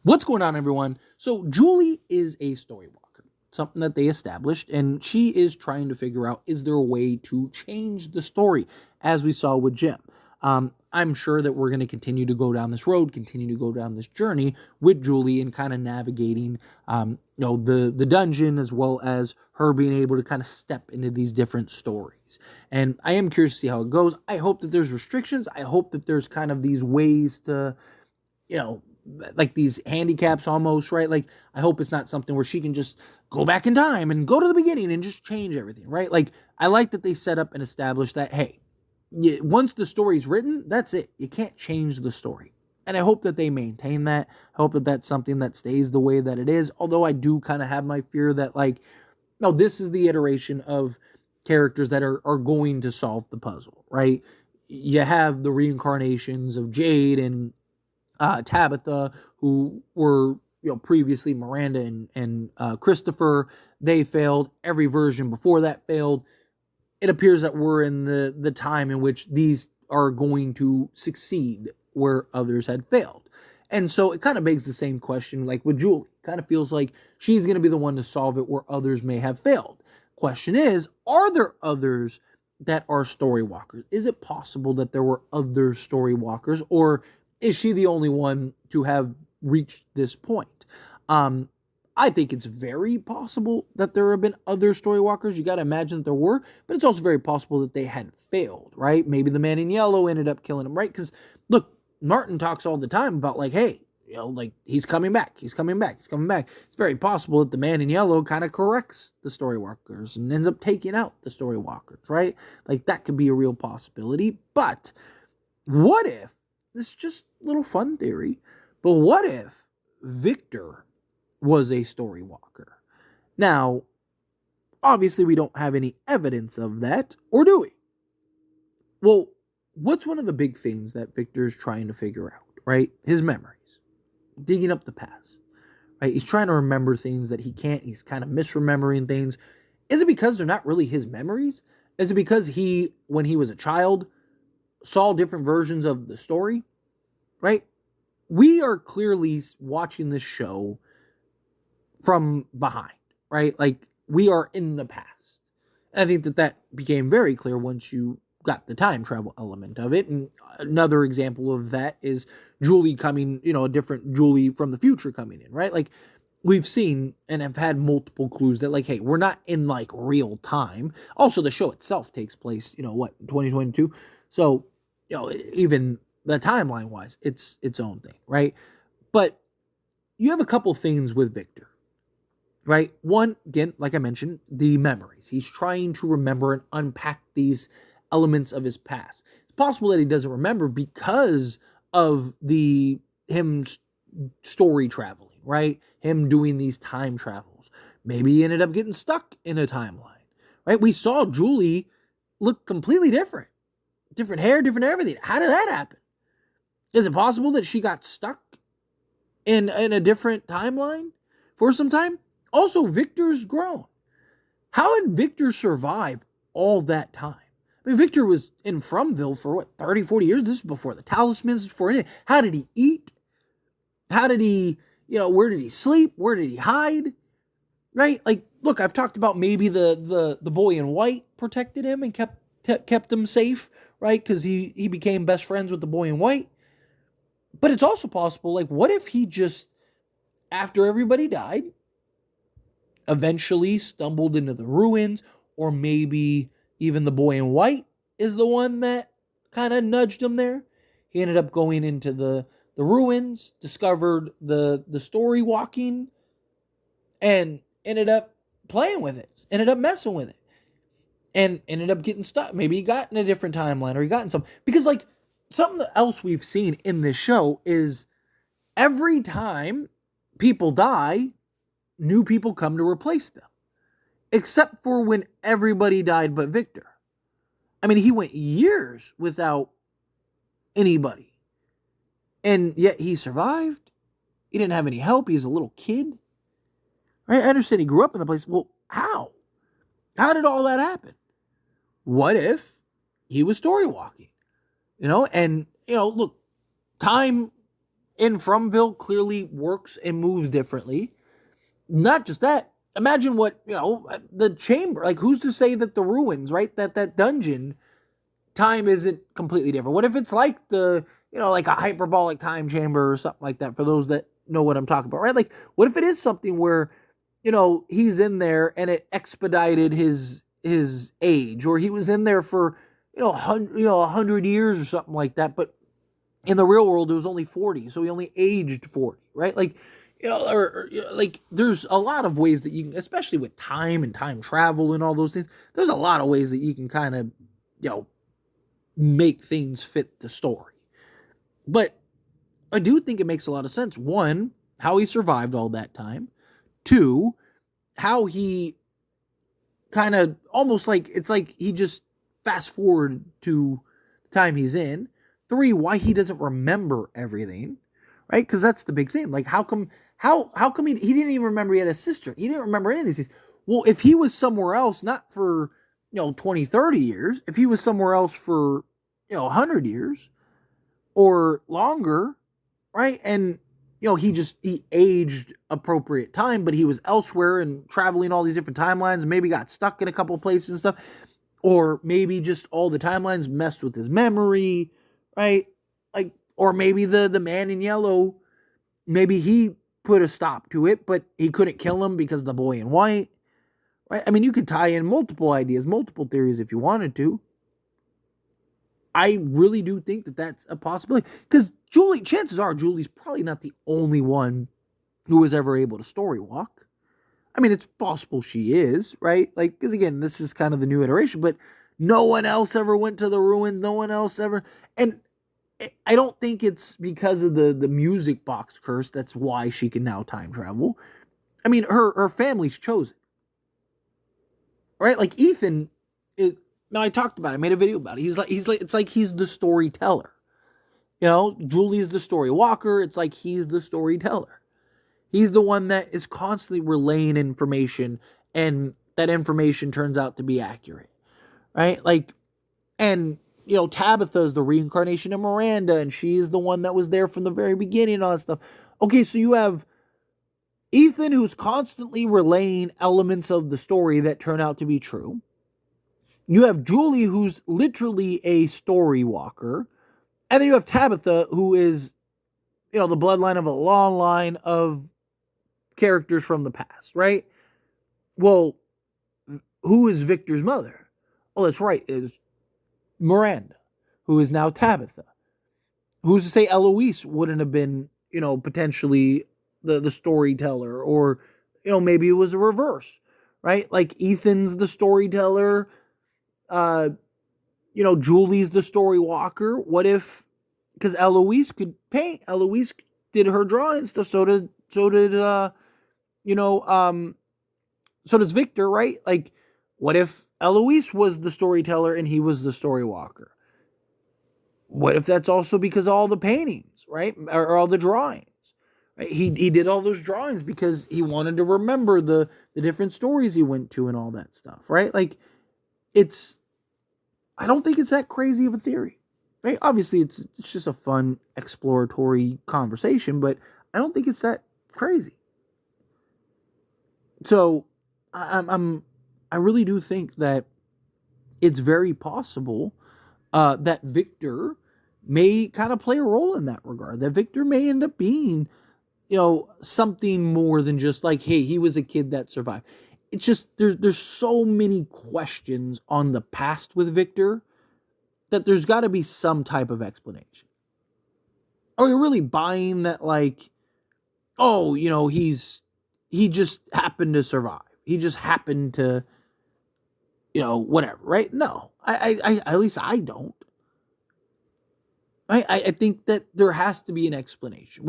What's going on, everyone? So Julie is a story walker, something that they established, and she is trying to figure out, is there a way to change the story, as we saw with Jim. I'm sure that we're going to continue to go down this road, continue to go down this journey with Julie and kind of navigating, the dungeon, as well as her being able to kind of step into these different stories. And I am curious to see how it goes. I hope that there's restrictions. I hope that there's kind of these ways to, like these handicaps almost, right? Like, I hope it's not something where she can just go back in time and go to the beginning and just change everything, right? Like, I like that they set up and established that, hey, once the story's written, that's it. You can't change the story. And I hope that they maintain that. I hope that that's something that stays the way that it is. Although I do kind of have my fear that, like, no, this is the iteration of characters that are going to solve the puzzle, right? You have the reincarnations of Jade and Tabitha, who were previously Miranda and Christopher. They failed. Every version before that failed. It appears that we're in the time in which these are going to succeed where others had failed. And so it kind of begs the same question like with Julie. Kind of feels like she's going to be the one to solve it where others may have failed. Question is, are there others that are story walkers? Is it possible that there were other story walkers, or is she the only one to have reached this point? I think it's very possible that there have been other story walkers. You got to imagine that there were, but it's also very possible that they had failed, right? Maybe the man in yellow ended up killing him, right? Because look, Martin talks all the time about like, hey, like he's coming back, he's coming back, he's coming back. It's very possible that the man in yellow kind of corrects the story walkers and ends up taking out the story walkers, right? Like that could be a real possibility. But what if, this is just a little fun theory, but what if Victor was a story walker? Now, obviously we don't have any evidence of that, or do we? Well, what's one of the big things that Victor's trying to figure out, right? His memories. Digging up the past, right? He's trying to remember things that he can't. He's kind of misremembering things. Is it because they're not really his memories? Is it because he, when he was a child, saw different versions of the story, right? We are clearly watching this show from behind, right? Like, we are in the past. And I think that became very clear once you got the time travel element of it. And another example of that is Julie coming, a different Julie from the future coming in, right? Like, we've seen and have had multiple clues that, like, hey, we're not in, like, real time. Also, the show itself takes place, 2022. So, even the timeline-wise, it's its own thing, right? But you have a couple things with Victor, right? One, again, like I mentioned, the memories. He's trying to remember and unpack these elements of his past. It's possible that he doesn't remember because of him story traveling, right? Him doing these time travels. Maybe he ended up getting stuck in a timeline, right? We saw Julie look completely different. Different hair, different everything. How did that happen? Is it possible that she got stuck in a different timeline for some time? Also, Victor's grown. How did Victor survive all that time? I mean, Victor was in Fromville for 30, 40 years. This is before the talismans, before anything. How did he eat? How did he, where did he sleep? Where did he hide? Right? Like, look, I've talked about maybe the boy in white protected him and kept him safe, right? Because he became best friends with the boy in white. But it's also possible, like, what if he just, after everybody died, eventually stumbled into the ruins, or maybe even the boy in white is the one that kind of nudged him there. He ended up going into the ruins, discovered the story walking, and ended up playing with it, ended up messing with it, and ended up getting stuck. Maybe he got in a different timeline, or he got in some, because like something else we've seen in this show is every time people die, new people come to replace them. Except for when everybody died but Victor. I mean, he went years without anybody. And yet he survived. He didn't have any help. He was a little kid. Right? I understand he grew up in the place. Well, how? How did all that happen? What if he was story walking? And, look, time in Fromville clearly works and moves differently. Not just that. Imagine what, the chamber, like who's to say that the ruins, right? That dungeon time isn't completely different. What if it's like like a hyperbolic time chamber or something like that, for those that know what I'm talking about, right? Like, what if it is something where, he's in there and it expedited his age, or he was in there for, 100 years or something like that, but in the real world, it was only 40, so he only aged 40, right? Like, like there's a lot of ways that you can, especially with time and time travel and all those things, there's a lot of ways that you can kind of, make things fit the story. But I do think it makes a lot of sense. One, how he survived all that time. Two, how he kind of almost like, it's like he just fast forward to the time he's in. Three, why he doesn't remember everything, right? Because that's the big thing. Like, how come he didn't even remember he had a sister? He didn't remember any of these things. Well, if he was somewhere else, not for, 20, 30 years, if he was somewhere else for, 100 years or longer, right? And, he aged appropriate time, but he was elsewhere and traveling all these different timelines, maybe got stuck in a couple of places and stuff, or maybe just all the timelines messed with his memory, right? Like, or maybe the man in yellow, maybe he put a stop to it, but he couldn't kill him because the boy in white, right? I mean, you could tie in multiple ideas, multiple theories if you wanted to. I really do think that that's a possibility, because chances are Julie's probably not the only one who was ever able to story walk. I mean, it's possible she is, right? Like, because again, this is kind of the new iteration, but no one else ever went to the ruins. No one else ever. And I don't think it's because of the music box curse. That's why she can now time travel. I mean, her family's chosen, right? Like Ethan, now I talked about it. I made a video about it. It's like he's the storyteller. Julie's the story walker. It's like he's the storyteller. He's the one that is constantly relaying information, and that information turns out to be accurate, right? Like, and, Tabitha is the reincarnation of Miranda, and she's the one that was there from the very beginning and all that stuff. Okay, so you have Ethan, who's constantly relaying elements of the story that turn out to be true. You have Julie, who's literally a story walker. And then you have Tabitha, who is, the bloodline of a long line of characters from the past, right? Well, who is Victor's mother? Oh, that's right. It is Miranda, who is now Tabitha. Who's to say Eloise wouldn't have been, potentially the storyteller, or, maybe it was a reverse, right? Like Ethan's the storyteller, Julie's the story walker. What if, because Eloise could paint, Eloise did her drawing stuff, so does Victor, right? Like, what if Eloise was the storyteller and he was the story walker? What if that's also because all the paintings, right? Or all the drawings, right? He did all those drawings because he wanted to remember the different stories he went to and all that stuff, right? Like, I don't think it's that crazy of a theory, right? Obviously, it's just a fun exploratory conversation, but I don't think it's that crazy. So I really do think that it's very possible that Victor may kind of play a role in that regard. That Victor may end up being, something more than just like, hey, he was a kid that survived. It's just there's so many questions on the past with Victor that there's got to be some type of explanation. Are we really buying that, like, oh, he just happened to survive. He just happened to, whatever, right? No, I at least I don't. I think that there has to be an explanation.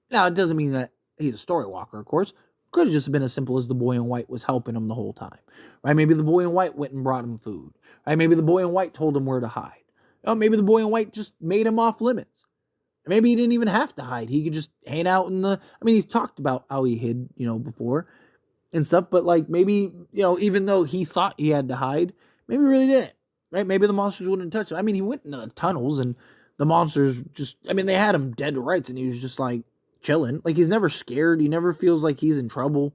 Now it doesn't mean that he's a story walker, of course. Could have just been as simple as the boy in white was helping him the whole time, right? Maybe the boy in white went and brought him food, right? Maybe the boy in white told him where to hide. Maybe the boy in white just made him off limits. Maybe he didn't even have to hide. He could just hang out he's talked about how he hid, before and stuff, but like maybe, even though he thought he had to hide, maybe he really didn't, right? Maybe the monsters wouldn't touch him. I mean, he went into the tunnels and the monsters just, I mean, they had him dead to rights, and he was just like chilling. Like, he's never scared. He never feels like he's in trouble,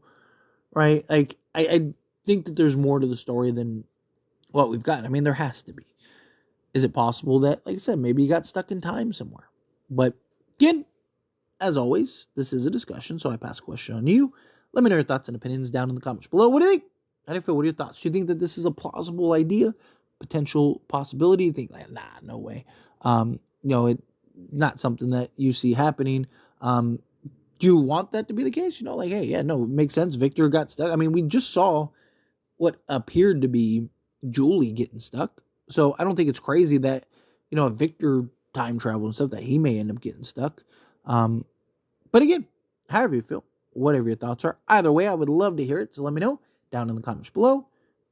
right? Like, I think that there's more to the story than what we've got. I mean, there has to be. Is it possible that, like I said, maybe he got stuck in time somewhere? But again, as always, this is a discussion, so I pass a question on to you. Let me know your thoughts and opinions down in the comments below. What do you think? How do you feel? What are your thoughts? Do you think that this is a plausible idea, potential possibility? You think, like, nah, no way. It not something that you see happening. Do you want that to be the case? Like, hey, yeah, no, it makes sense. Victor got stuck. I mean, we just saw what appeared to be Julie getting stuck. So I don't think it's crazy that, if Victor time travel and stuff, that he may end up getting stuck. But again, however you feel, whatever your thoughts are, either way, I would love to hear it. So let me know down in the comments below.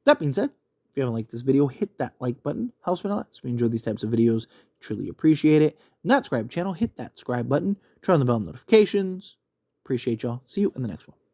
That being said, if you haven't liked this video, hit that like button. Helps me a lot. So if you enjoy these types of videos, truly appreciate it. Not subscribe channel, hit that subscribe button. Turn on the bell notifications. Appreciate y'all. See you in the next one.